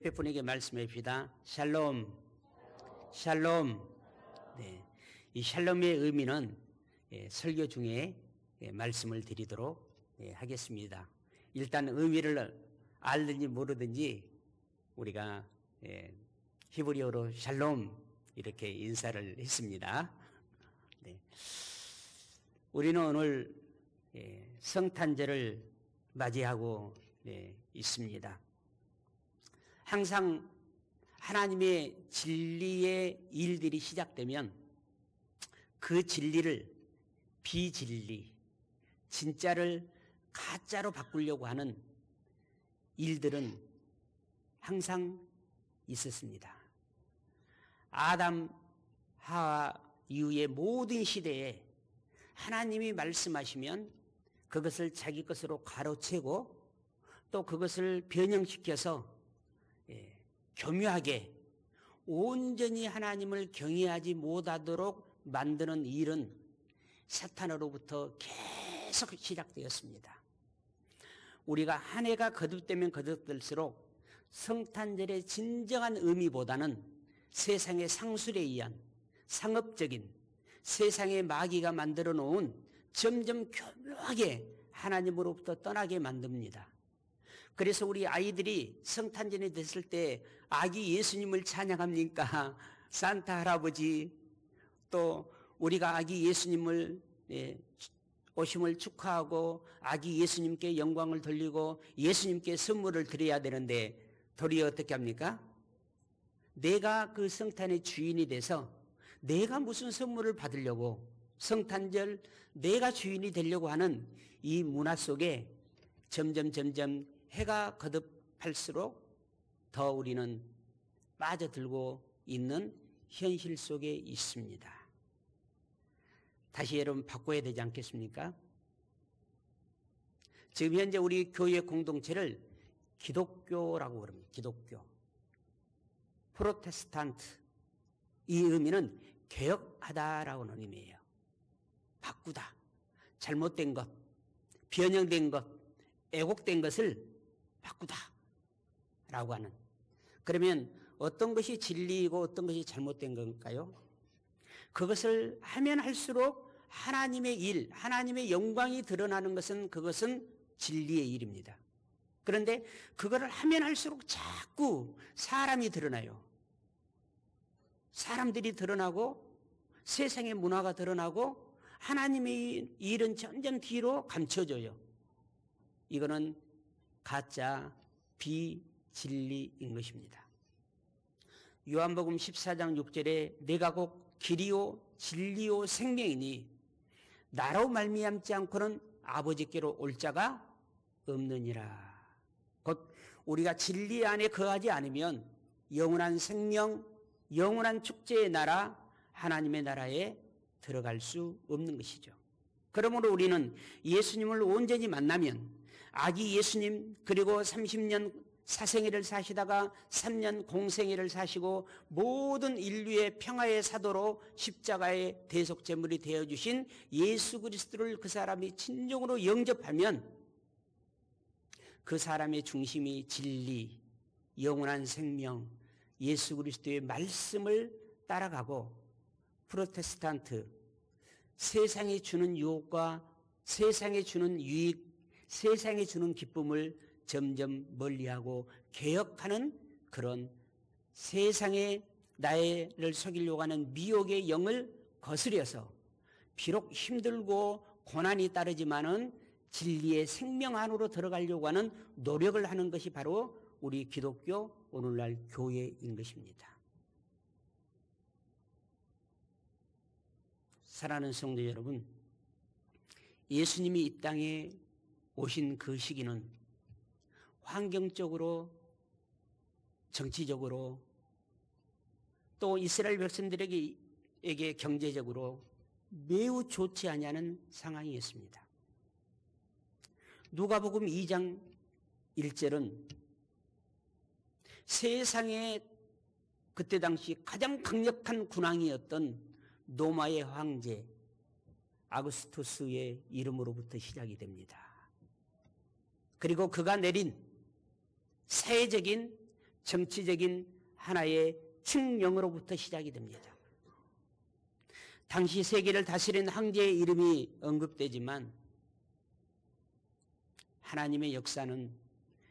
옆에 분에게 말씀합시다. 샬롬, 샬롬. 네, 이 샬롬의 의미는 설교 중에 말씀을 드리도록 하겠습니다. 일단 의미를 알든지 모르든지 우리가 히브리어로 샬롬 이렇게 인사를 했습니다. 네. 우리는 오늘 성탄절을 맞이하고 있습니다. 항상 하나님의 진리의 일들이 시작되면 그 진리를 비진리, 진짜를 가짜로 바꾸려고 하는 일들은 항상 있었습니다. 아담, 하와 이후의 모든 시대에 하나님이 말씀하시면 그것을 자기 것으로 가로채고 또 그것을 변형시켜서 교묘하게 온전히 하나님을 경외하지 못하도록 만드는 일은 사탄으로부터 계속 시작되었습니다. 우리가 한 해가 거듭되면 거듭될수록 성탄절의 진정한 의미보다는 세상의 상술에 의한 상업적인 세상의 마귀가 만들어 놓은 점점 교묘하게 하나님으로부터 떠나게 만듭니다. 그래서 우리 아이들이 성탄절이 됐을 때 아기 예수님을 찬양합니까? 산타 할아버지, 또 우리가 아기 예수님을 오심을 축하하고 아기 예수님께 영광을 돌리고 예수님께 선물을 드려야 되는데 도리어 어떻게 합니까? 내가 그 성탄의 주인이 돼서 내가 무슨 선물을 받으려고 성탄절 내가 주인이 되려고 하는 이 문화 속에 점점 해가 거듭할수록 더 우리는 빠져들고 있는 현실 속에 있습니다. 다시 여러분 바꿔야 되지 않겠습니까? 지금 현재 우리 교회 공동체를 기독교라고 그럽니다. 기독교. 프로테스탄트. 이 의미는 개혁하다라고는 의미예요. 바꾸다. 잘못된 것, 변형된 것, 왜곡된 것을 바꾸다 라고 하는. 그러면 어떤 것이 진리이고 어떤 것이 잘못된 건가요? 그것을 하면 할수록 하나님의 일, 하나님의 영광이 드러나는 것은 그것은 진리의 일입니다. 그런데 그거를 하면 할수록 자꾸 사람이 드러나요. 사람들이 드러나고 세상의 문화가 드러나고 하나님의 일은 점점 뒤로 감춰져요. 이거는 가짜 비진리인 것입니다. 요한복음 14장 6절에 내가 곧 길이요 진리요 생명이니 나로 말미암지 않고는 아버지께로 올 자가 없느니라. 곧 우리가 진리 안에 거하지 않으면 영원한 생명, 영원한 축제의 나라, 하나님의 나라에 들어갈 수 없는 것이죠. 그러므로 우리는 예수님을 온전히 만나면 아기 예수님 그리고 30년 사생애를 사시다가 3년 공생애를 사시고 모든 인류의 평화의 사도로 십자가의 대속제물이 되어주신 예수 그리스도를 그 사람이 진정으로 영접하면 그 사람의 중심이 진리, 영원한 생명, 예수 그리스도의 말씀을 따라가고 프로테스탄트, 세상이 주는 유혹과 세상이 주는 유익, 세상이 주는 기쁨을 점점 멀리하고 개혁하는 그런 세상에 나를 속이려고 하는 미혹의 영을 거스려서 비록 힘들고 고난이 따르지만은 진리의 생명 안으로 들어가려고 하는 노력을 하는 것이 바로 우리 기독교 오늘날 교회인 것입니다. 사랑하는 성도 여러분, 예수님이 이 땅에 오신 그 시기는 환경적으로, 정치적으로, 또 이스라엘 백성들에게 경제적으로 매우 좋지 아니하는 상황이었습니다. 누가복음 2장 1절은 세상에 그때 당시 가장 강력한 군왕이었던 로마의 황제 아구스투스의 이름으로부터 시작이 됩니다. 그리고 그가 내린 사회적인 정치적인 하나의 칙령으로부터 시작이 됩니다. 당시 세계를 다스린 황제의 이름이 언급되지만 하나님의 역사는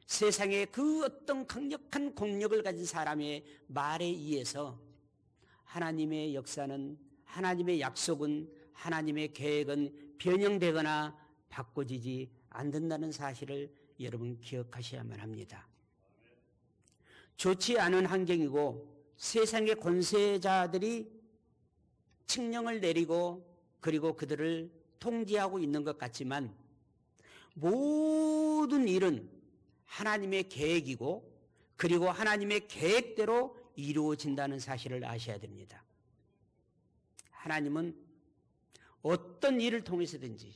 세상의 그 어떤 강력한 공력을 가진 사람의 말에 의해서 하나님의 역사는, 하나님의 약속은, 하나님의 계획은 변형되거나 바꿔지지 않는다는 사실을 여러분 기억하셔야만 합니다. 좋지 않은 환경이고 세상의 권세자들이 칙령을 내리고 그리고 그들을 통제하고 있는 것 같지만 모든 일은 하나님의 계획이고 그리고 하나님의 계획대로 이루어진다는 사실을 아셔야 됩니다. 하나님은 어떤 일을 통해서든지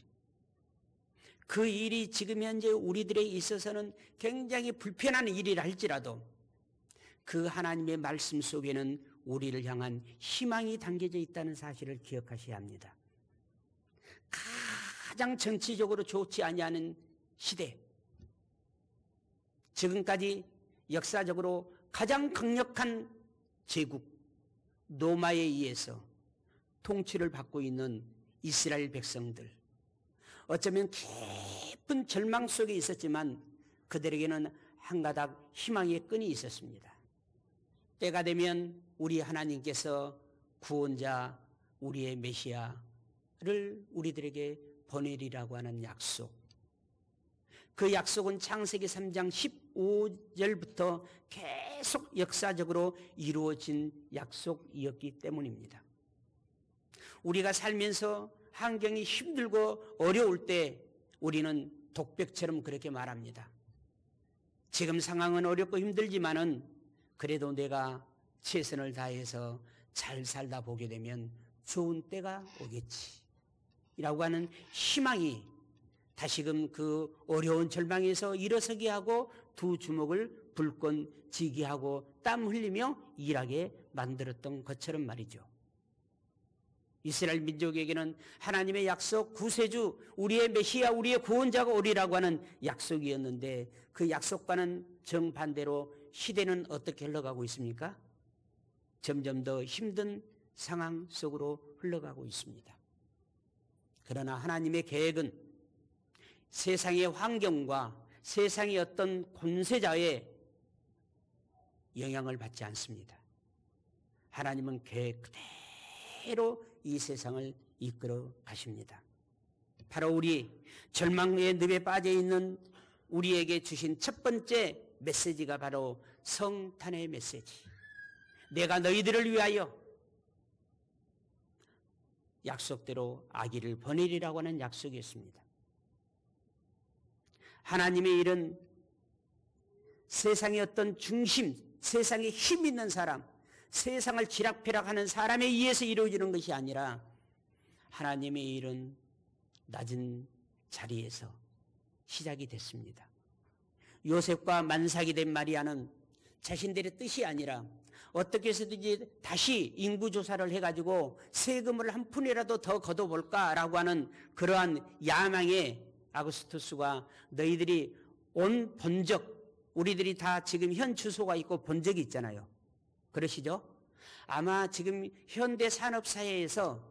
그 일이 지금 현재 우리들에 있어서는 굉장히 불편한 일이라 할지라도 그 하나님의 말씀 속에는 우리를 향한 희망이 담겨져 있다는 사실을 기억하셔야 합니다. 가장 정치적으로 좋지 아니하는 시대, 지금까지 역사적으로 가장 강력한 제국 로마에 의해서 통치를 받고 있는 이스라엘 백성들, 어쩌면 깊은 절망 속에 있었지만 그들에게는 한 가닥 희망의 끈이 있었습니다. 때가 되면 우리 하나님께서 구원자, 우리의 메시아를 우리들에게 보내리라고 하는 약속. 그 약속은 창세기 3장 15절부터 계속 역사적으로 이루어진 약속이었기 때문입니다. 우리가 살면서 환경이 힘들고 어려울 때 우리는 독백처럼 그렇게 말합니다. 지금 상황은 어렵고 힘들지만은 그래도 내가 최선을 다해서 잘 살다 보게 되면 좋은 때가 오겠지 라고 하는 희망이 다시금 그 어려운 절망에서 일어서게 하고 두 주먹을 불끈 쥐게 하고 땀 흘리며 일하게 만들었던 것처럼 말이죠. 이스라엘 민족에게는 하나님의 약속, 구세주, 우리의 메시아, 우리의 구원자가 오리라고 하는 약속이었는데 그 약속과는 정반대로 시대는 어떻게 흘러가고 있습니까? 점점 더 힘든 상황 속으로 흘러가고 있습니다. 그러나 하나님의 계획은 세상의 환경과 세상의 어떤 권세자의 영향을 받지 않습니다. 하나님은 계획 그대로 이 세상을 이끌어 가십니다. 바로 우리 절망의 늪에 빠져 있는 우리에게 주신 첫 번째 메시지가 바로 성탄의 메시지. 내가 너희들을 위하여 약속대로 아기를 보내리라고 하는 약속이었습니다. 하나님의 일은 세상의 어떤 중심, 세상에 힘 있는 사람, 세상을 지락펴락하는 사람에 의해서 이루어지는 것이 아니라 하나님의 일은 낮은 자리에서 시작이 됐습니다. 요셉과 만삭이 된 마리아는 자신들의 뜻이 아니라 어떻게 해서든지 다시 인구조사를 해가지고 세금을 한 푼이라도 더 걷어볼까라고 하는 그러한 야망에 아구스투스가 너희들이 온 본적, 우리들이 다 지금 현 주소가 있고 본적이 있잖아요. 그러시죠? 아마 지금 현대 산업사회에서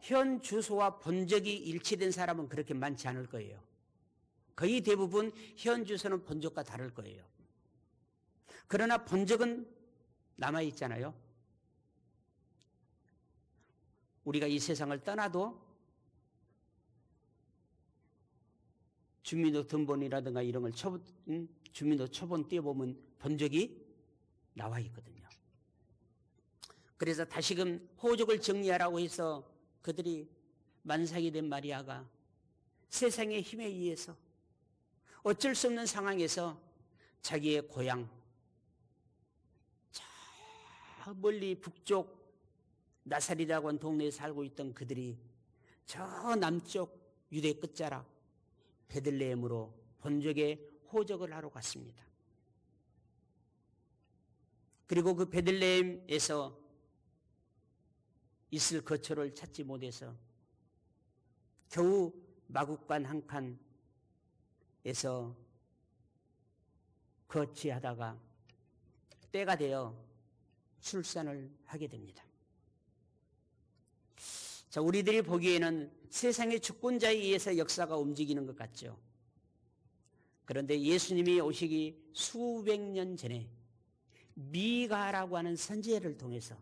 현 주소와 본적이 일치된 사람은 그렇게 많지 않을 거예요. 거의 대부분 현 주소는 본적과 다를 거예요. 그러나 본적은 남아있잖아요. 우리가 이 세상을 떠나도 주민등본이라든가 이런 걸 주민등록초본 띄워보면 본적이 나와 있거든요. 그래서 다시금 호적을 정리하라고 해서 그들이 만삭이 된 마리아가 세상의 힘에 의해서 어쩔 수 없는 상황에서 자기의 고향, 저 멀리 북쪽 나사렛이라고 하는 동네에 살고 있던 그들이 저 남쪽 유대 끝자락 베들레헴으로 본적의 호적을 하러 갔습니다. 그리고 그 베들레헴에서 있을 거처를 찾지 못해서 겨우 마국간 한 칸에서 거치하다가 때가 되어 출산을 하게 됩니다. 자, 우리들이 보기에는 세상의 주권자에 의해서 역사가 움직이는 것 같죠. 그런데 예수님이 오시기 수백 년 전에 미가라고 하는 선지자를 통해서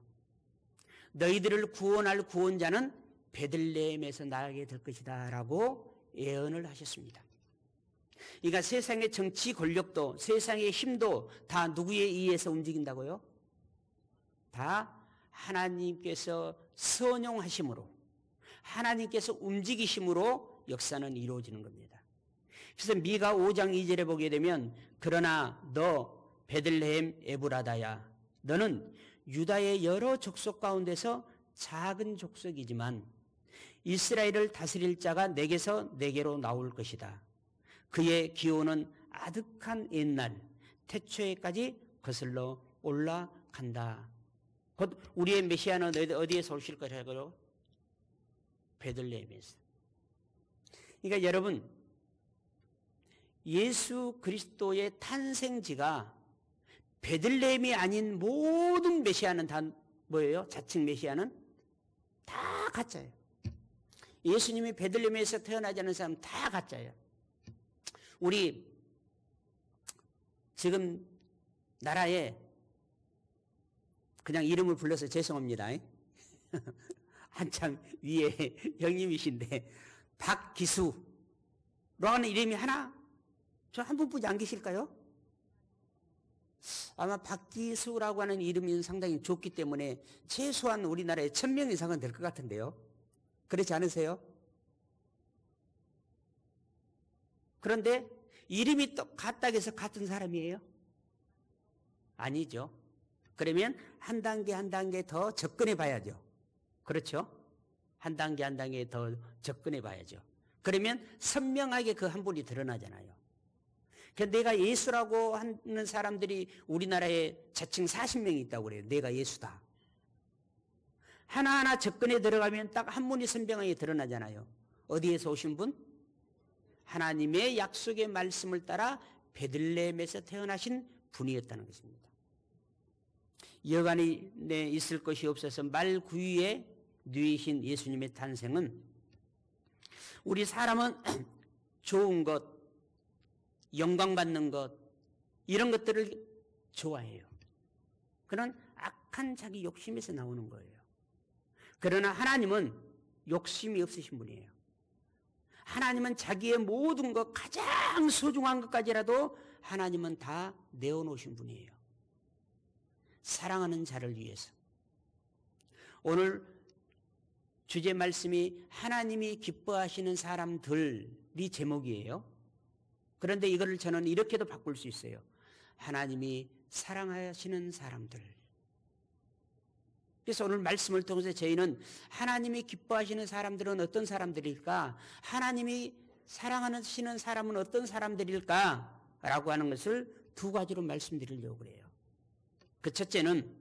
너희들을 구원할 구원자는 베들레헴에서 나게 될 것이다 라고 예언을 하셨습니다. 그러니까 세상의 정치 권력도 세상의 힘도 다 누구에 의해서 움직인다고요? 다 하나님께서 선용하심으로, 하나님께서 움직이심으로 역사는 이루어지는 겁니다. 그래서 미가 5장 2절에 보게 되면 그러나 너 베들레헴 에브라다야, 너는 유다의 여러 족속 가운데서 작은 족속이지만 이스라엘을 다스릴 자가 내게서 내게로 나올 것이다. 그의 기호는 아득한 옛날 태초에까지 거슬러 올라간다. 곧 우리의 메시아는 어디에서 오실 거라고요? 베들레헴에서. 그러니까 여러분, 예수 그리스도의 탄생지가 베들레헴이 아닌 모든 메시아는 다 뭐예요? 자칭 메시아는 다 가짜예요. 예수님이 베들레헴에서 태어나지 않은 사람 다 가짜예요. 우리 지금 나라에 그냥 이름을 불러서 죄송합니다. 한참 위에 형님이신데 박기수로 하는 이름이 하나? 저 한 분뿐이 안 계실까요? 아마 박기수라고 하는 이름이 상당히 좋기 때문에 최소한 우리나라에 1000명 이상은 될 것 같은데요. 그렇지 않으세요? 그런데 이름이 또 같다고 해서 같은 사람이에요? 아니죠. 그러면 한 단계 한 단계 더 접근해 봐야죠. 그렇죠? 한 단계 한 단계 더 접근해 봐야죠. 그러면 선명하게 그 한 분이 드러나잖아요. 그러니까 내가 예수라고 하는 사람들이 우리나라에 자칭 40명이 있다고 그래요. 내가 예수다. 하나하나 접근에 들어가면 딱 한 분이 선명하게 드러나잖아요. 어디에서 오신 분? 하나님의 약속의 말씀을 따라 베들레헴에서 태어나신 분이었다는 것입니다. 여간에 있을 것이 없어서 말 구유에 누이신 예수님의 탄생은 우리 사람은 좋은 것, 영광받는 것, 이런 것들을 좋아해요. 그런 악한 자기 욕심에서 나오는 거예요. 그러나 하나님은 욕심이 없으신 분이에요. 하나님은 자기의 모든 것, 가장 소중한 것까지라도 하나님은 다 내어놓으신 분이에요. 사랑하는 자를 위해서. 오늘 주제 말씀이 하나님이 기뻐하시는 사람들이 제목이에요. 그런데 이거를 저는 이렇게도 바꿀 수 있어요. 하나님이 사랑하시는 사람들. 그래서 오늘 말씀을 통해서 저희는 하나님이 기뻐하시는 사람들은 어떤 사람들일까? 하나님이 사랑하시는 사람은 어떤 사람들일까? 라고 하는 것을 두 가지로 말씀드리려고 그래요. 그 첫째는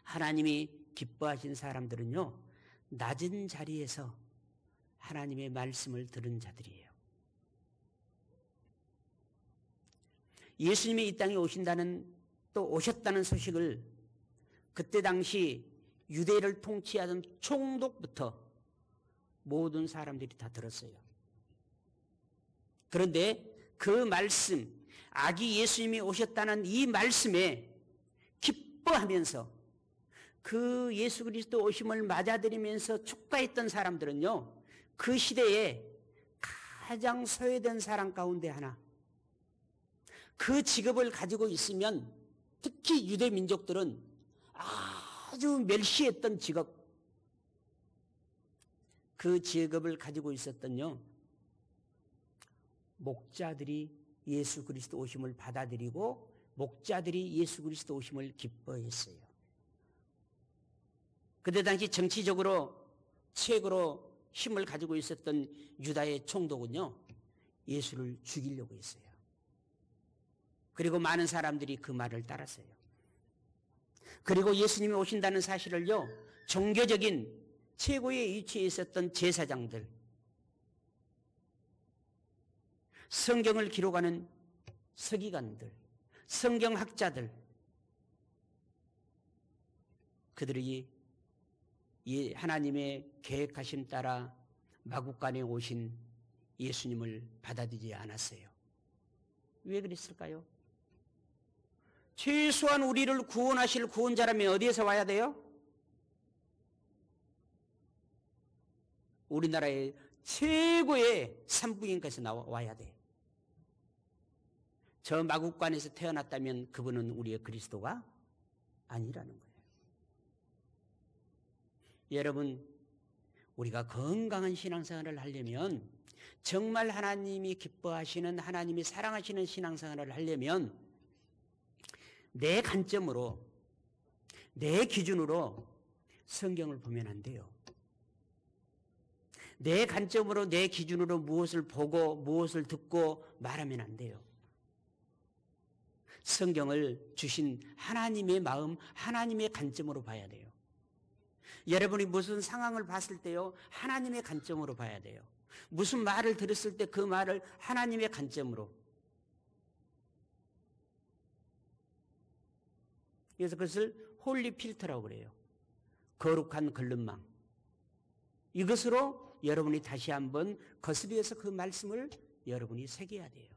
하나님이 기뻐하신 사람들은요, 낮은 자리에서 하나님의 말씀을 들은 자들이에요. 예수님이 이 땅에 또 오셨다는 소식을 그때 당시 유대를 통치하던 총독부터 모든 사람들이 다 들었어요. 그런데 그 말씀, 아기 예수님이 오셨다는 이 말씀에 기뻐하면서 그 예수 그리스도 오심을 맞아들이면서 축하했던 사람들은요, 그 시대에 가장 소외된 사람 가운데 하나, 그 직업을 가지고 있으면 특히 유대 민족들은 아주 멸시했던 직업, 그 직업을 가지고 있었던요, 목자들이 예수 그리스도 오심을 받아들이고 목자들이 예수 그리스도 오심을 기뻐했어요. 그때 당시 정치적으로 최고로 힘을 가지고 있었던 유다의 총독은요, 예수를 죽이려고 했어요. 그리고 많은 사람들이 그 말을 따랐어요. 그리고 예수님이 오신다는 사실을요, 종교적인 최고의 위치에 있었던 제사장들, 성경을 기록하는 서기관들, 성경학자들, 그들이 이 하나님의 계획하심 따라 마국간에 오신 예수님을 받아들이지 않았어요. 왜 그랬을까요? 최소한 우리를 구원하실 구원자라면 어디에서 와야 돼요? 우리나라의 최고의 산부인과에서 와야 돼. 저 마국간에서 태어났다면 그분은 우리의 그리스도가 아니라는 거예요. 여러분, 우리가 건강한 신앙생활을 하려면, 정말 하나님이 기뻐하시는, 하나님이 사랑하시는 신앙생활을 하려면 내 관점으로, 내 기준으로 성경을 보면 안 돼요. 내 관점으로, 내 기준으로 무엇을 보고 무엇을 듣고 말하면 안 돼요. 성경을 주신 하나님의 마음, 하나님의 관점으로 봐야 돼요. 여러분이 무슨 상황을 봤을 때요, 하나님의 관점으로 봐야 돼요. 무슨 말을 들었을 때 그 말을 하나님의 관점으로. 그래서 그것을 홀리 필터라고 그래요. 거룩한 걸름망. 이것으로 여러분이 다시 한번 거스려서 그 말씀을 여러분이 새겨야 돼요.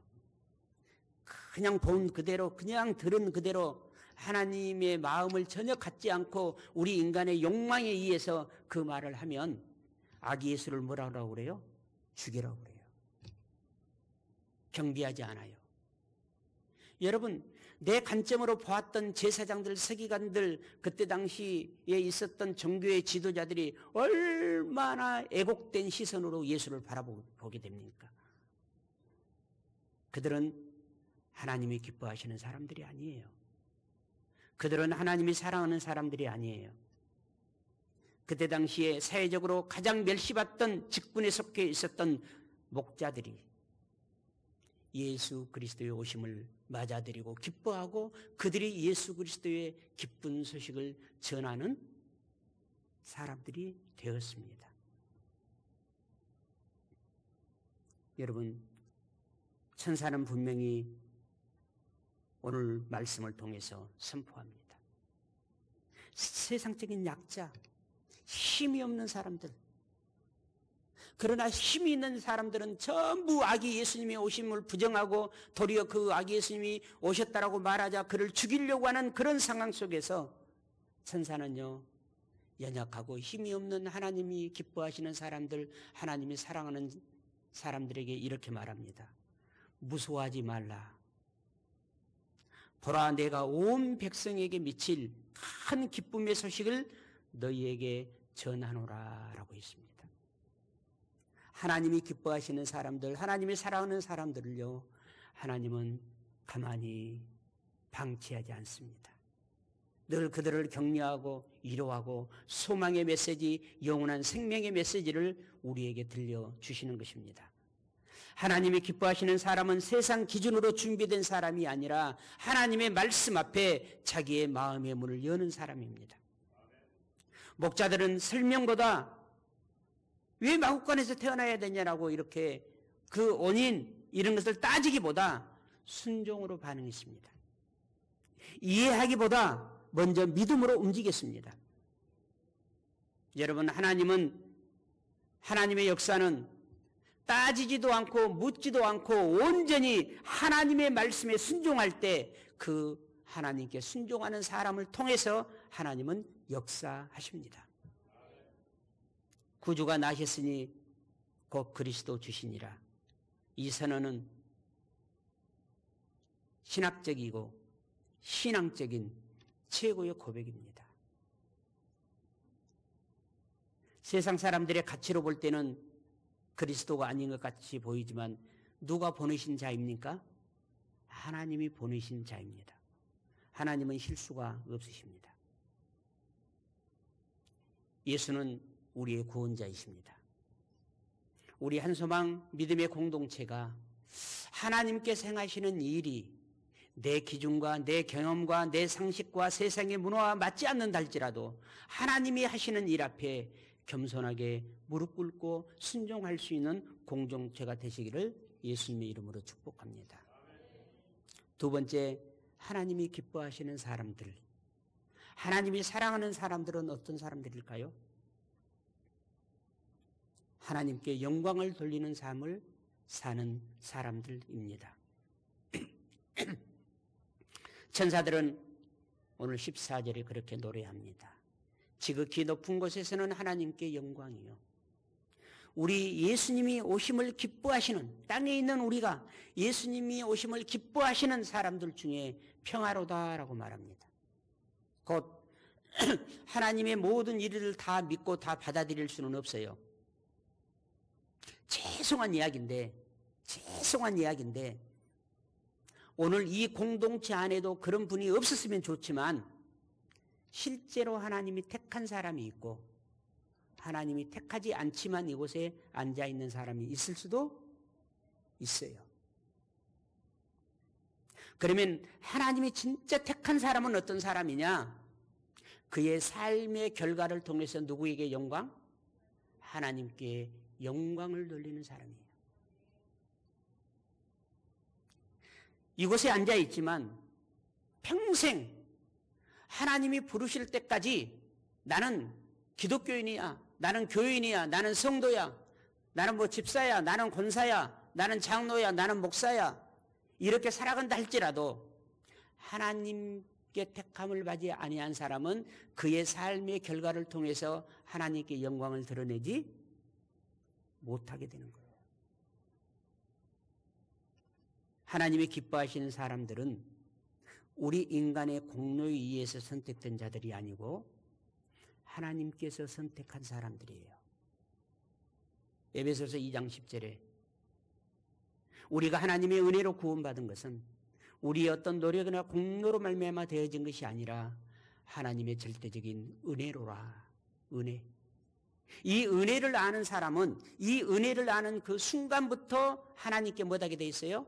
그냥 본 그대로, 그냥 들은 그대로 하나님의 마음을 전혀 갖지 않고 우리 인간의 욕망에 의해서 그 말을 하면 아기 예수를 뭐라고 그래요? 죽이라고 그래요. 경비하지 않아요. 여러분, 내 관점으로 보았던 제사장들, 서기관들, 그때 당시에 있었던 종교의 지도자들이 얼마나 애곡된 시선으로 예수를 바라보게 됩니까? 그들은 하나님이 기뻐하시는 사람들이 아니에요. 그들은 하나님이 사랑하는 사람들이 아니에요. 그때 당시에 사회적으로 가장 멸시받던 직분에 속해 있었던 목자들이 예수 그리스도의 오심을 맞아들이고 기뻐하고 그들이 예수 그리스도의 기쁜 소식을 전하는 사람들이 되었습니다. 여러분, 천사는 분명히 오늘 말씀을 통해서 선포합니다. 세상적인 약자, 힘이 없는 사람들, 그러나 힘이 있는 사람들은 전부 아기 예수님의 오심을 부정하고 도리어 그 아기 예수님이 오셨다라고 말하자 그를 죽이려고 하는 그런 상황 속에서 천사는요, 연약하고 힘이 없는 하나님이 기뻐하시는 사람들, 하나님이 사랑하는 사람들에게 이렇게 말합니다. 무서워하지 말라. 보라, 내가 온 백성에게 미칠 큰 기쁨의 소식을 너희에게 전하노라 라고 했습니다. 하나님이 기뻐하시는 사람들, 하나님이 사랑하는 사람들을요, 하나님은 가만히 방치하지 않습니다. 늘 그들을 격려하고 위로하고 소망의 메시지, 영원한 생명의 메시지를 우리에게 들려주시는 것입니다. 하나님이 기뻐하시는 사람은 세상 기준으로 준비된 사람이 아니라 하나님의 말씀 앞에 자기의 마음의 문을 여는 사람입니다. 목자들은 설명보다 왜 마국간에서 태어나야 되냐라고 이렇게 그 원인 이런 것을 따지기보다 순종으로 반응했습니다. 이해하기보다 먼저 믿음으로 움직였습니다. 여러분, 하나님의 역사는 따지지도 않고 묻지도 않고 온전히 하나님의 말씀에 순종할 때 그 하나님께 순종하는 사람을 통해서 하나님은 역사하십니다. 구주가 나셨으니 곧 그리스도 주시니라. 이 선언은 신학적이고 신앙적인 최고의 고백입니다. 세상 사람들의 가치로 볼 때는 그리스도가 아닌 것 같이 보이지만 누가 보내신 자입니까? 하나님이 보내신 자입니다. 하나님은 실수가 없으십니다. 예수는 우리의 구원자이십니다. 우리 한소망 믿음의 공동체가 하나님께서 행하시는 일이 내 기준과 내 경험과 내 상식과 세상의 문화와 맞지 않는다 할지라도 하나님이 하시는 일 앞에 겸손하게 무릎 꿇고 순종할 수 있는 공동체가 되시기를 예수님의 이름으로 축복합니다. 두 번째, 하나님이 기뻐하시는 사람들. 하나님이 사랑하는 사람들은 어떤 사람들일까요? 하나님께 영광을 돌리는 삶을 사는 사람들입니다. 천사들은 오늘 14절에 그렇게 노래합니다. 지극히 높은 곳에서는 하나님께 영광이요. 우리 예수님이 오심을 기뻐하시는, 땅에 있는 우리가 예수님이 오심을 기뻐하시는 사람들 중에 평화로다라고 말합니다. 곧 하나님의 모든 일을 다 믿고 다 받아들일 수는 없어요. 죄송한 이야기인데 오늘 이 공동체 안에도 그런 분이 없었으면 좋지만 실제로 하나님이 택한 사람이 있고 하나님이 택하지 않지만 이곳에 앉아있는 사람이 있을 수도 있어요. 그러면 하나님이 진짜 택한 사람은 어떤 사람이냐? 그의 삶의 결과를 통해서 누구에게 영광? 하나님께 영광을 돌리는 사람이에요. 이곳에 앉아있지만 평생 하나님이 부르실 때까지 나는 기독교인이야, 나는 교인이야, 나는 성도야, 나는 뭐 집사야, 나는 권사야, 나는 장로야, 나는 목사야 이렇게 살아간다 할지라도 하나님께 택함을 받지 아니한 사람은 그의 삶의 결과를 통해서 하나님께 영광을 드러내지 못하게 되는 거예요. 하나님이 기뻐하시는 사람들은 우리 인간의 공로에 의해서 선택된 자들이 아니고 하나님께서 선택한 사람들이에요. 에베소서 2장 10절에 우리가 하나님의 은혜로 구원받은 것은 우리의 어떤 노력이나 공로로 말미암아 되어진 것이 아니라 하나님의 절대적인 은혜로라. 은혜. 이 은혜를 아는 사람은 이 은혜를 아는 그 순간부터 하나님께 뭐하게 돼 있어요?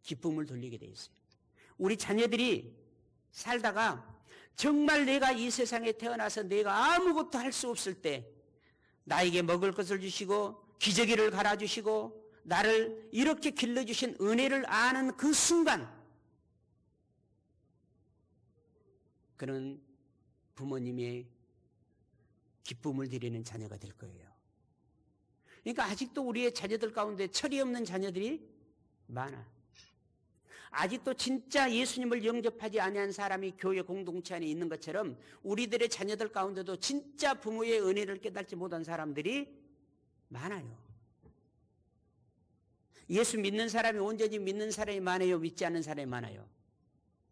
기쁨을 돌리게 돼 있어요. 우리 자녀들이 살다가 정말 내가 이 세상에 태어나서 내가 아무것도 할 수 없을 때 나에게 먹을 것을 주시고 기저귀를 갈아주시고 나를 이렇게 길러주신 은혜를 아는 그 순간 그는 부모님의 기쁨을 드리는 자녀가 될 거예요. 그러니까 아직도 우리의 자녀들 가운데 철이 없는 자녀들이 많아. 아직도 진짜 예수님을 영접하지 아니한 사람이 교회 공동체 안에 있는 것처럼 우리들의 자녀들 가운데도 진짜 부모의 은혜를 깨닫지 못한 사람들이 많아요. 예수 믿는 사람이 온전히 믿는 사람이 많아요? 믿지 않는 사람이 많아요?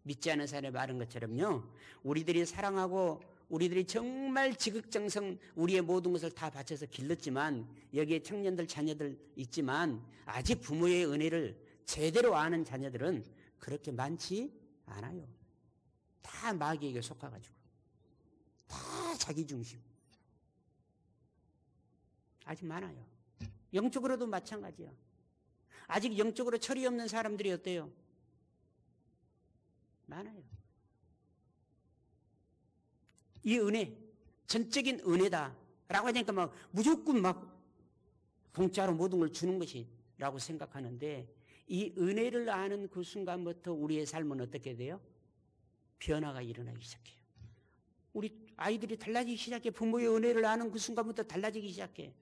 믿지 않는 사람이 많은 것처럼요. 우리들이 사랑하고 우리들이 정말 지극정성 우리의 모든 것을 다 바쳐서 길렀지만 여기에 청년들 자녀들 있지만 아직 부모의 은혜를 제대로 아는 자녀들은 그렇게 많지 않아요. 다 마귀에게 속아가지고 다 자기 중심 아직 많아요. 영적으로도 마찬가지야. 아직 영적으로 철이 없는 사람들이 어때요? 많아요. 이 은혜, 전적인 은혜다라고 하니까 막 무조건 막 공짜로 모든 걸 주는 것이라고 생각하는데 이 은혜를 아는 그 순간부터 우리의 삶은 어떻게 돼요? 변화가 일어나기 시작해요. 우리 아이들이 달라지기 시작해. 부모의 은혜를 아는 그 순간부터 달라지기 시작해.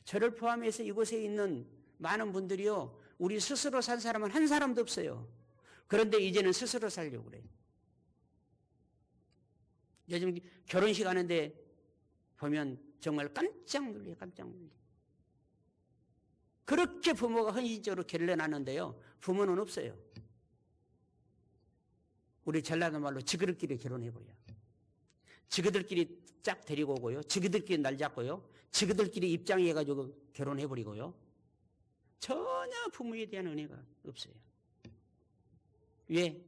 저를 포함해서 이곳에 있는 많은 분들이요. 우리 스스로 산 사람은 한 사람도 없어요. 그런데 이제는 스스로 살려고 그래요. 요즘 결혼식 하는데 보면 정말 깜짝 놀래요. 깜짝 놀래요. 그렇게 부모가 헌신적으로 결혼하는데요. 부모는 없어요. 우리 전라도 말로 지그들끼리 결혼해버려. 지그들끼리 짝 데리고 오고요. 지그들끼리 날 잡고요. 지그들끼리 입장해가지고 결혼해버리고요. 전혀 부모에 대한 은혜가 없어요. 왜?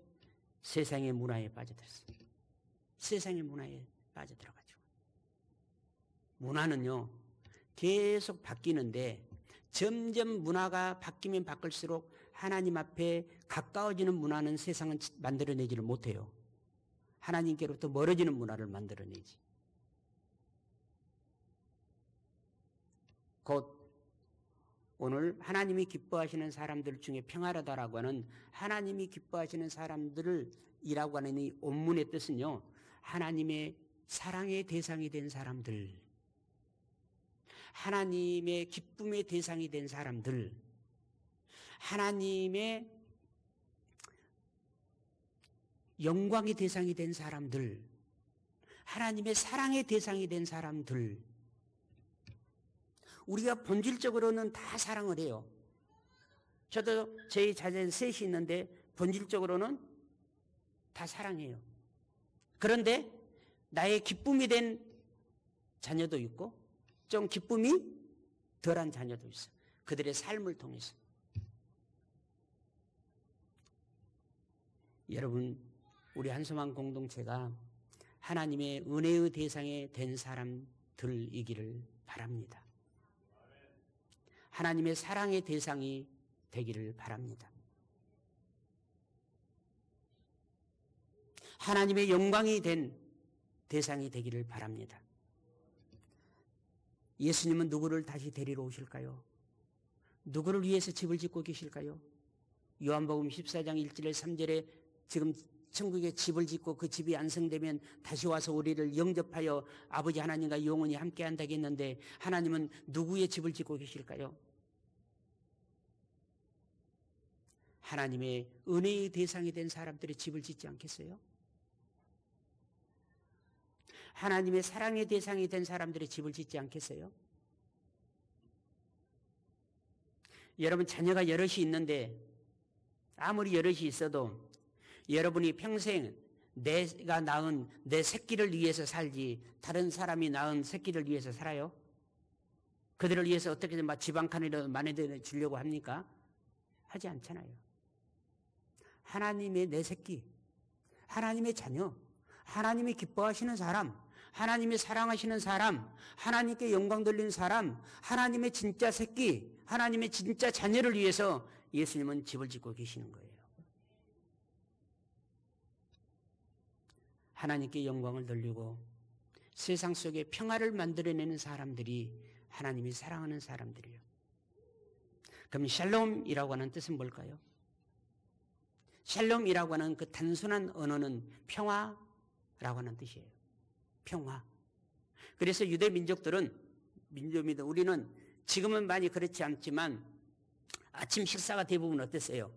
세상의 문화에 빠져들었어요. 세상의 문화에 빠져들어가지고. 문화는요. 계속 바뀌는데 점점 문화가 바뀌면 바뀔수록 하나님 앞에 가까워지는 문화는 세상은 만들어내지를 못해요. 하나님께로부터 멀어지는 문화를 만들어내지. 곧 오늘 하나님이 기뻐하시는 사람들 중에 평화로다라고 하는 하나님이 기뻐하시는 사람들을 이라고 하는 이 원문의 뜻은요, 하나님의 사랑의 대상이 된 사람들, 하나님의 기쁨의 대상이 된 사람들, 하나님의 영광의 대상이 된 사람들, 하나님의 사랑의 대상이 된 사람들. 우리가 본질적으로는 다 사랑을 해요. 저도 저희 자녀 셋이 있는데 본질적으로는 다 사랑해요. 그런데 나의 기쁨이 된 자녀도 있고 좀 기쁨이 덜한 자녀도 있어. 그들의 삶을 통해서. 여러분, 우리 한소망 공동체가 하나님의 은혜의 대상에 된 사람들이기를 바랍니다. 하나님의 사랑의 대상이 되기를 바랍니다. 하나님의 영광이 된 대상이 되기를 바랍니다. 예수님은 누구를 다시 데리러 오실까요? 누구를 위해서 집을 짓고 계실까요? 요한복음 14장 1절에 3절에 지금 천국에 집을 짓고 그 집이 완성되면 다시 와서 우리를 영접하여 아버지 하나님과 영원히 함께 한다고 했는데 하나님은 누구의 집을 짓고 계실까요? 하나님의 은혜의 대상이 된 사람들의 집을 짓지 않겠어요? 하나님의 사랑의 대상이 된 사람들의 집을 짓지 않겠어요? 여러분, 자녀가 여럿이 있는데 아무리 여럿이 있어도 여러분이 평생 내가 낳은 내 새끼를 위해서 살지 다른 사람이 낳은 새끼를 위해서 살아요? 그들을 위해서 어떻게든 집 한 칸이라도 마련해 주려고 합니까? 하지 않잖아요. 하나님의 내 새끼, 하나님의 자녀, 하나님이 기뻐하시는 사람, 하나님이 사랑하시는 사람, 하나님께 영광 돌리는 사람, 하나님의 진짜 새끼, 하나님의 진짜 자녀를 위해서 예수님은 집을 짓고 계시는 거예요. 하나님께 영광을 돌리고 세상 속에 평화를 만들어내는 사람들이 하나님이 사랑하는 사람들이에요. 그럼 샬롬이라고 하는 뜻은 뭘까요? 샬롬이라고 하는 그 단순한 언어는 평화라고 하는 뜻이에요. 평화. 그래서 유대 민족들은 우리는 지금은 많이 그렇지 않지만 아침 식사가 대부분 어땠어요?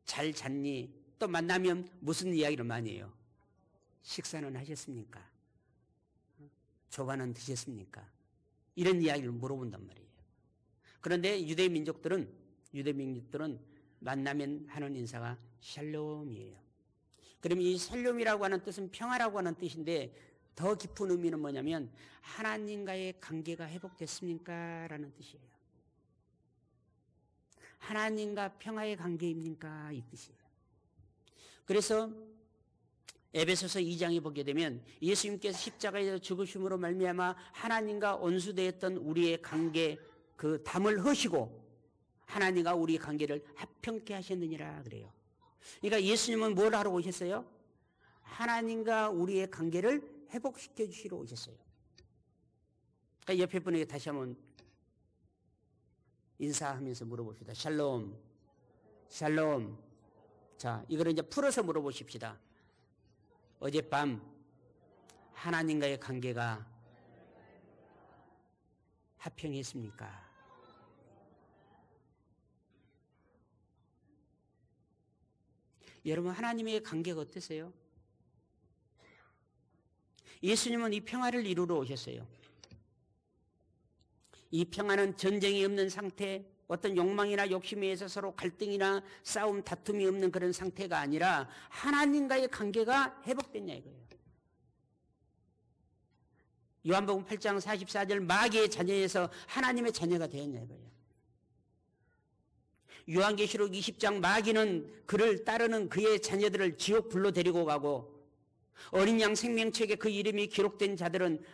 잘 잤니? 또 만나면 무슨 이야기를 많이 해요? 식사는 하셨습니까? 조반은 드셨습니까? 이런 이야기를 물어본단 말이에요. 그런데 유대 민족들은 만나면 하는 인사가 샬롬이에요. 그럼 이 샬롬이라고 하는 뜻은 평화라고 하는 뜻인데 더 깊은 의미는 뭐냐면 하나님과의 관계가 회복됐습니까? 라는 뜻이에요. 하나님과 평화의 관계입니까? 이 뜻이에요. 그래서 에베소서 2장에 보게 되면 예수님께서 십자가에서 죽으심으로 말미암아 하나님과 원수되었던 우리의 관계 그 담을 허시고 하나님과 우리 관계를 화평케 하셨느니라 그래요. 그러니까 예수님은 뭘 하러 오셨어요? 하나님과 우리의 관계를 회복시켜 주시러 오셨어요. 그러니까 옆에 분에게 다시 한번 인사하면서 물어봅시다. 샬롬, 샬롬. 자, 이거를 이제 풀어서 물어보십시다. 어젯밤 하나님과의 관계가 화평했습니까? 여러분, 하나님의 관계가 어떠세요? 예수님은 이 평화를 이루러 오셨어요. 이 평화는 전쟁이 없는 상태, 어떤 욕망이나 욕심에 의해서 서로 갈등이나 싸움, 다툼이 없는 그런 상태가 아니라 하나님과의 관계가 회복됐냐 이거예요. 요한복음 8장 44절 마귀의 자녀에서 하나님의 자녀가 되었냐 이거예요. 요한계시록 20장 마귀는 그를 따르는 그의 자녀들을 지옥 불로 데리고 가고 어린 양 생명책에 그 이름이 기록된 자들은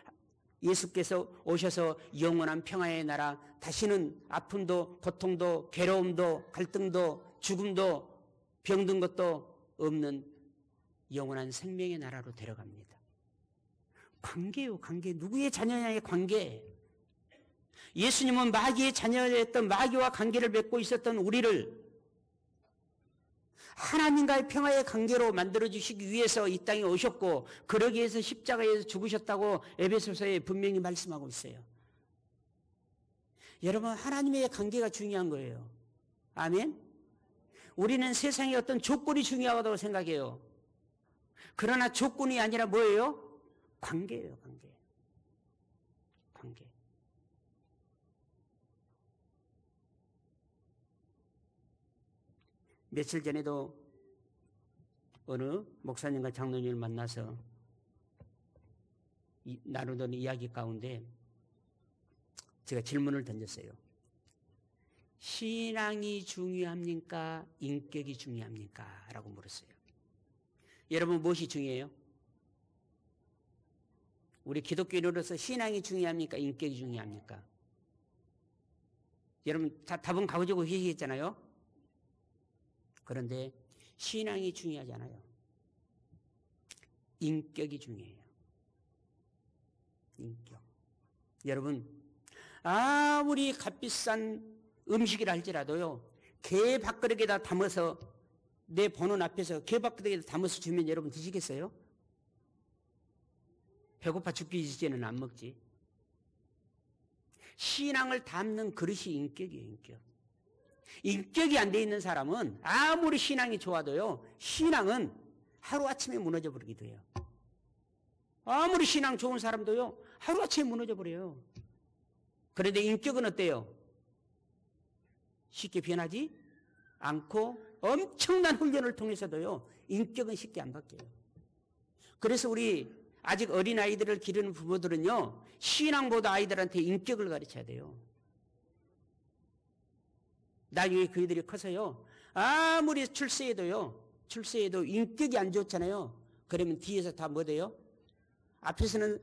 예수께서 오셔서 영원한 평화의 나라, 다시는 아픔도 고통도 괴로움도 갈등도 죽음도 병든 것도 없는 영원한 생명의 나라로 데려갑니다. 관계요, 관계. 누구의 자녀냐의 관계. 예수님은 마귀의 자녀였던 마귀와 관계를 맺고 있었던 우리를 하나님과의 평화의 관계로 만들어주시기 위해서 이 땅에 오셨고 그러기 위해서 십자가에서 죽으셨다고 에베소서에 분명히 말씀하고 있어요. 여러분, 하나님의 관계가 중요한 거예요. 아멘? 우리는 세상의 어떤 조건이 중요하다고 생각해요. 그러나 조건이 아니라 뭐예요? 관계예요, 관계. 관계. 며칠 전에도 어느 목사님과 장로님을 만나서 나누던 이야기 가운데 제가 질문을 던졌어요. 신앙이 중요합니까? 인격이 중요합니까? 라고 물었어요. 여러분, 무엇이 중요해요? 우리 기독교인으로서 신앙이 중요합니까? 인격이 중요합니까? 여러분, 답은 가지고 계시겠잖아요? 그런데 신앙이 중요하잖아요. 인격이 중요해요. 인격. 여러분, 아무리 값비싼 음식이라 할지라도요, 개 밥그릇에다 담아서 내 보는 앞에서 개 밥그릇에다 담아서 주면 여러분 드시겠어요? 배고파 죽기 전에는 안 먹지. 신앙을 담는 그릇이 인격이에요, 인격. 인격이 안 돼 있는 사람은 아무리 신앙이 좋아도요, 신앙은 하루아침에 무너져 버리기도 해요. 아무리 신앙 좋은 사람도요, 하루아침에 무너져 버려요. 그런데 인격은 어때요? 쉽게 변하지 않고 엄청난 훈련을 통해서도요, 인격은 쉽게 안 바뀌어요. 그래서 우리 아직 어린 아이들을 기르는 부모들은요, 신앙보다 아이들한테 인격을 가르쳐야 돼요. 나중에 그 아이들이 커서요, 아무리 출세해도 인격이 안 좋잖아요. 그러면 뒤에서 다 뭐 돼요? 앞에서는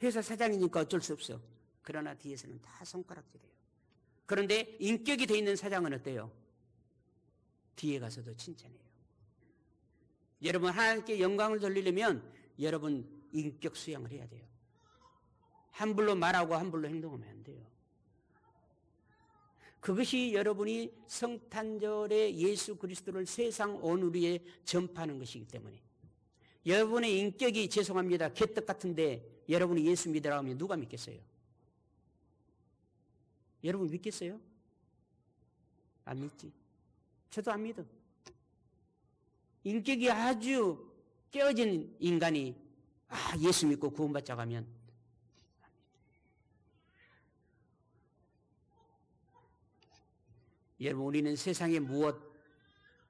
회사 사장이니까 어쩔 수 없어. 그러나 뒤에서는 다 손가락질해요. 그런데 인격이 돼 있는 사장은 어때요? 뒤에 가서도 칭찬해요. 여러분, 하나님께 영광을 돌리려면 여러분 인격 수양을 해야 돼요. 함부로 말하고 함부로 행동하면 안 돼요. 그것이 여러분이 성탄절에 예수 그리스도를 세상 온 위에 전파하는 것이기 때문에, 여러분의 인격이, 죄송합니다, 개떡 같은데 여러분이 예수 믿으라고 하면 누가 믿겠어요? 여러분 믿겠어요? 안 믿지. 저도 안 믿어. 인격이 아주 깨어진 인간이 예수 믿고 구원받자고 하면, 여러분, 우리는 세상의 무엇,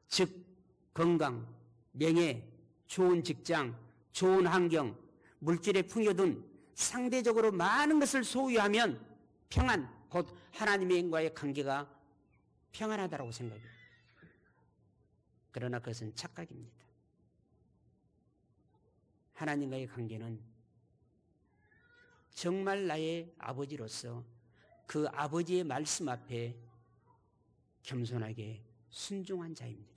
즉 건강, 명예, 좋은 직장, 좋은 환경, 물질의 풍요 등 상대적으로 많은 것을 소유하면 평안, 곧 하나님과의 관계가 평안하다고 생각해요. 그러나 그것은 착각입니다. 하나님과의 관계는 정말 나의 아버지로서 그 아버지의 말씀 앞에 겸손하게 순종한 자입니다.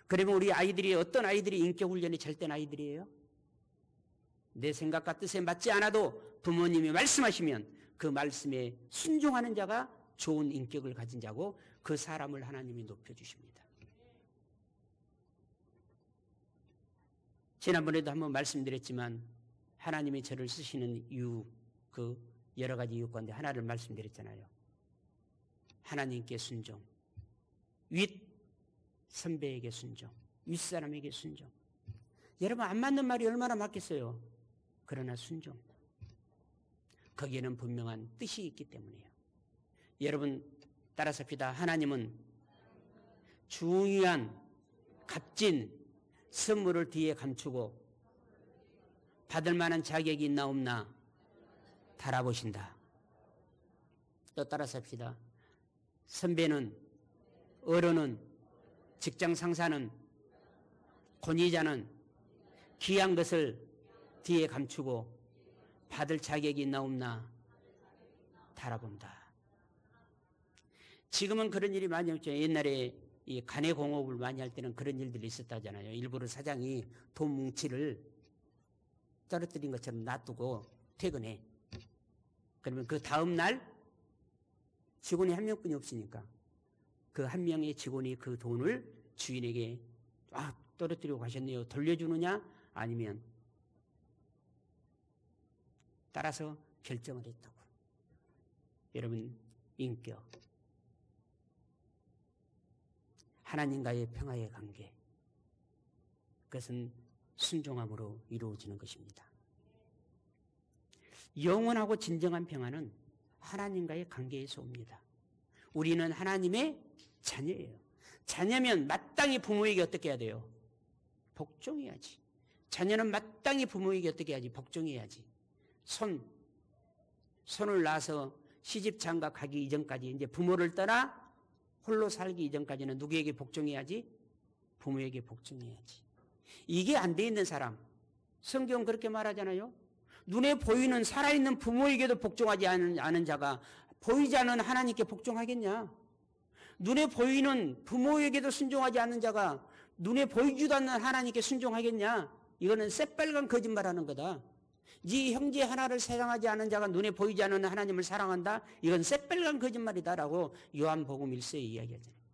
그러면 우리 아이들이, 어떤 아이들이 인격훈련이 잘 된 아이들이에요? 내 생각과 뜻에 맞지 않아도 부모님이 말씀하시면 그 말씀에 순종하는 자가 좋은 인격을 가진 자고, 그 사람을 하나님이 높여주십니다. 지난번에도 한번 말씀드렸지만, 하나님이 저를 쓰시는 이유, 그 여러 가지 이유 가운데 하나를 말씀드렸잖아요. 하나님께 순종, 윗 선배에게 순종, 윗사람에게 순종. 여러분, 안 맞는 말이 얼마나 맞겠어요? 그러나 순종. 거기에는 분명한 뜻이 있기 때문이에요. 여러분, 따라서합시다. 하나님은 중요한 값진 선물을 뒤에 감추고 받을 만한 자격이 있나 없나 달아보신다. 또 따라서 합시다. 선배는, 어른은, 직장 상사는, 권위자는 귀한 것을 뒤에 감추고 받을 자격이 있나 없나 달아본다. 지금은 그런 일이 많이 없죠. 옛날에 이 간의 공업을 많이 할 때는 그런 일들이 있었다잖아요. 일부러 사장이 돈 뭉치를 떨어뜨린 것처럼 놔두고 퇴근해. 그러면 그 다음 날 직원이 한 명뿐이 없으니까 그 한 명의 직원이 그 돈을 주인에게 떨어뜨리고 가셨네요. 돌려주느냐 아니면 따라서 결정을 했다고. 여러분, 인격, 하나님과의 평화의 관계, 그것은 순종함으로 이루어지는 것입니다. 영원하고 진정한 평화는 하나님과의 관계에서 옵니다. 우리는 하나님의 자녀예요. 자녀면 마땅히 부모에게 어떻게 해야 돼요? 복종해야지. 자녀는 마땅히 부모에게 어떻게 해야지? 복종해야지. 손을 낳아서 시집 장가 가기 이전까지, 이제 부모를 떠나 홀로 살기 이전까지는 누구에게 복종해야지? 부모에게 복종해야지. 이게 안 돼 있는 사람, 성경은 그렇게 말하잖아요. 눈에 보이는 살아있는 부모에게도 복종하지 않은 자가 보이지 않는 하나님께 복종하겠냐? 눈에 보이는 부모에게도 순종하지 않는 자가 눈에 보이지도 않는 하나님께 순종하겠냐? 이거는 새빨간 거짓말하는 거다. 네 형제 하나를 사랑하지 않은 자가 눈에 보이지 않는 하나님을 사랑한다? 이건 새빨간 거짓말이다라고 요한복음 1서에 이야기하잖아요.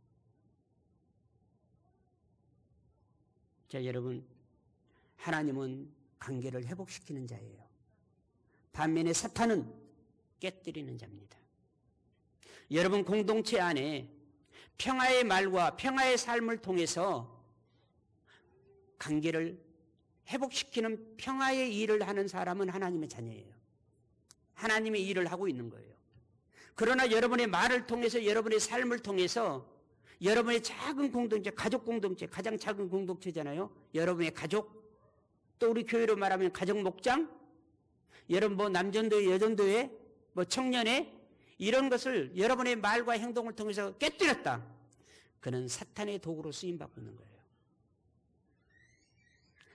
자, 여러분, 하나님은 관계를 회복시키는 자예요. 반면에 사탄은 깨뜨리는 자입니다. 여러분, 공동체 안에 평화의 말과 평화의 삶을 통해서 관계를 회복시키는 평화의 일을 하는 사람은 하나님의 자녀예요. 하나님의 일을 하고 있는 거예요. 그러나 여러분의 말을 통해서, 여러분의 삶을 통해서 여러분의 작은 공동체, 가족 공동체, 가장 작은 공동체잖아요. 여러분의 가족, 또 우리 교회로 말하면 가정 목장, 여러분 남전도회, 여전도회, 청년회, 이런 것을 여러분의 말과 행동을 통해서 깨뜨렸다. 그는 사탄의 도구로 쓰임받고 있는 거예요.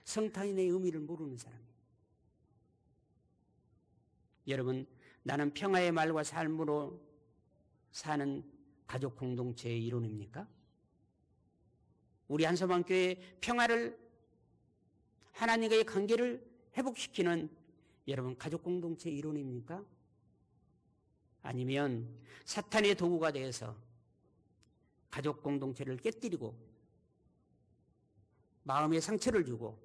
성탄의 의미를 모르는 사람이에요. 여러분, 나는 평화의 말과 삶으로 사는 가족 공동체의 이론입니까? 우리 한서방교회 평화를, 하나님과의 관계를 회복시키는 여러분 가족 공동체의 이론입니까? 아니면 사탄의 도구가 되어서 가족 공동체를 깨뜨리고 마음에 상처를 주고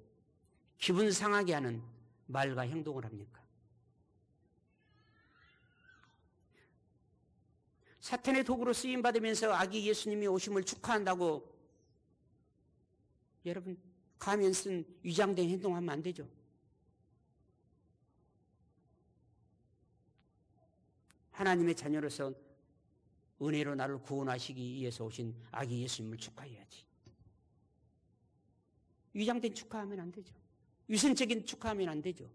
기분 상하게 하는 말과 행동을 합니까? 사탄의 도구로 쓰임받으면서 아기 예수님이 오심을 축하한다고 여러분 가면 쓴 위장된 행동하면 안 되죠. 하나님의 자녀로서 은혜로 나를 구원하시기 위해서 오신 아기 예수님을 축하해야지. 위장된 축하하면 안 되죠. 위선적인 축하하면 안 되죠.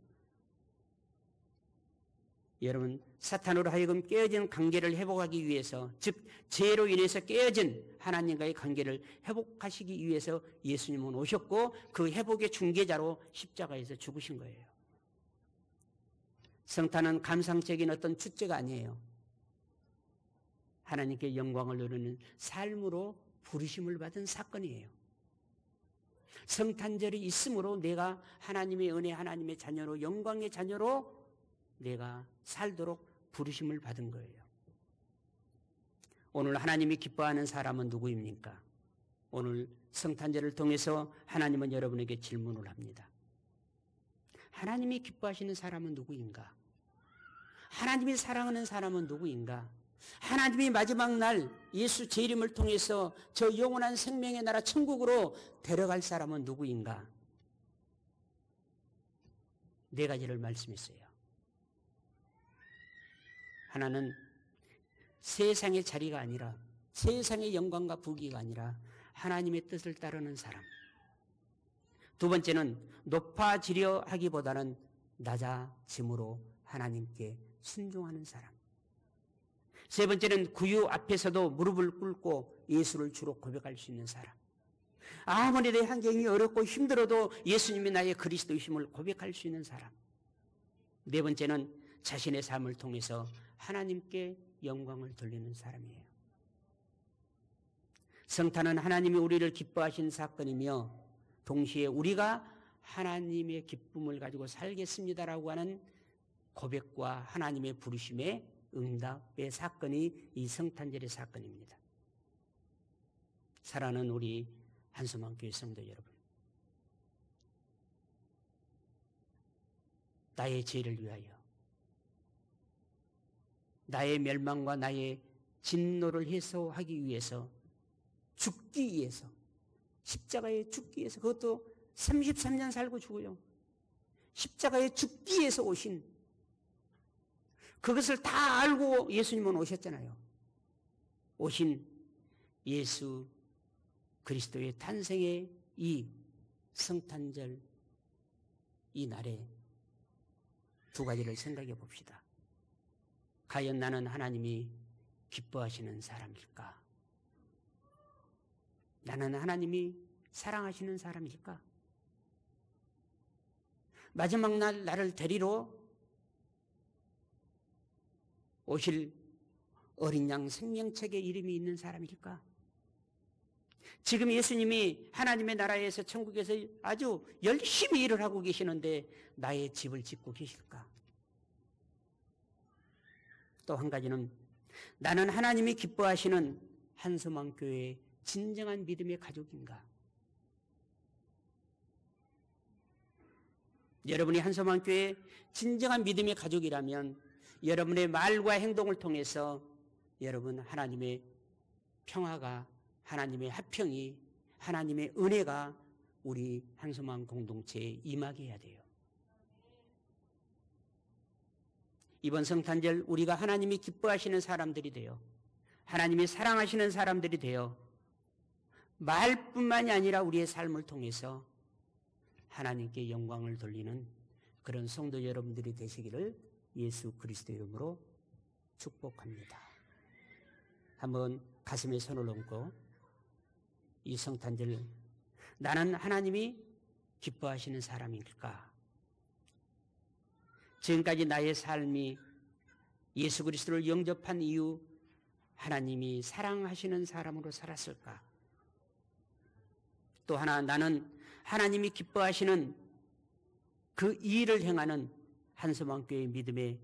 여러분, 사탄으로 하여금 깨어진 관계를 회복하기 위해서, 즉 죄로 인해서 깨어진 하나님과의 관계를 회복하시기 위해서 예수님은 오셨고 그 회복의 중개자로 십자가에서 죽으신 거예요. 성탄은 감상적인 어떤 축제가 아니에요. 하나님께 영광을 누리는 삶으로 부르심을 받은 사건이에요. 성탄절이 있으므로 내가 하나님의 은혜, 하나님의 자녀로, 영광의 자녀로 내가 살도록 부르심을 받은 거예요. 오늘 하나님이 기뻐하는 사람은 누구입니까? 오늘 성탄절을 통해서 하나님은 여러분에게 질문을 합니다. 하나님이 기뻐하시는 사람은 누구인가? 하나님이 사랑하는 사람은 누구인가? 하나님이 마지막 날 예수 재림을 통해서 저 영원한 생명의 나라 천국으로 데려갈 사람은 누구인가? 네 가지를 말씀했어요. 하나는 세상의 자리가 아니라, 세상의 영광과 부귀가 아니라 하나님의 뜻을 따르는 사람. 두 번째는 높아지려 하기보다는 낮아짐으로 하나님께 순종하는 사람. 세 번째는 구유 앞에서도 무릎을 꿇고 예수를 주로 고백할 수 있는 사람. 아무리 내 환경이 어렵고 힘들어도 예수님이 나의 그리스도이심을 고백할 수 있는 사람. 네 번째는 자신의 삶을 통해서 하나님께 영광을 돌리는 사람이에요. 성탄은 하나님이 우리를 기뻐하신 사건이며 동시에 우리가 하나님의 기쁨을 가지고 살겠습니다라고 하는 고백과 하나님의 부르심의 응답의 사건이 이 성탄절의 사건입니다. 사랑하는 우리 한소망교회 성도 여러분, 나의 죄를 위하여, 나의 멸망과 나의 진노를 해소하기 위해서, 죽기 위해서, 십자가에 죽기 위해서, 그것도 33년 살고 죽어요. 십자가에 죽기 위해서 오신, 그것을 다 알고 예수님은 오셨잖아요. 오신 예수 그리스도의 탄생의 이 성탄절 이 날에 두 가지를 생각해 봅시다. 과연 나는 하나님이 기뻐하시는 사람일까? 나는 하나님이 사랑하시는 사람일까? 마지막 날 나를 데리러 오실 어린 양 생명책에 이름이 있는 사람일까? 지금 예수님이 하나님의 나라에서 천국에서 아주 열심히 일을 하고 계시는데 나의 집을 짓고 계실까? 또 한 가지는 나는 하나님이 기뻐하시는 한소망교회의 진정한 믿음의 가족인가? 여러분이 한소망교회의 진정한 믿음의 가족이라면 여러분의 말과 행동을 통해서 여러분 하나님의 평화가, 하나님의 화평이, 하나님의 은혜가 우리 한소망 공동체에 임하게 해야 돼요. 이번 성탄절 우리가 하나님이 기뻐하시는 사람들이 되어, 하나님이 사랑하시는 사람들이 되어 말뿐만이 아니라 우리의 삶을 통해서 하나님께 영광을 돌리는 그런 성도 여러분들이 되시기를 예수 그리스도 이름으로 축복합니다. 한번 가슴에 손을 얹고 이 성탄절 나는 하나님이 기뻐하시는 사람일까? 지금까지 나의 삶이 예수 그리스도를 영접한 이후 하나님이 사랑하시는 사람으로 살았을까? 또 하나 나는 하나님이 기뻐하시는 그 일을 행하는 한소망교회 믿음의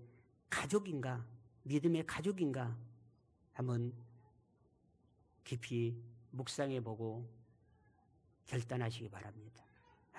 가족인가? 믿음의 가족인가? 한번 깊이 묵상해 보고 결단하시기 바랍니다.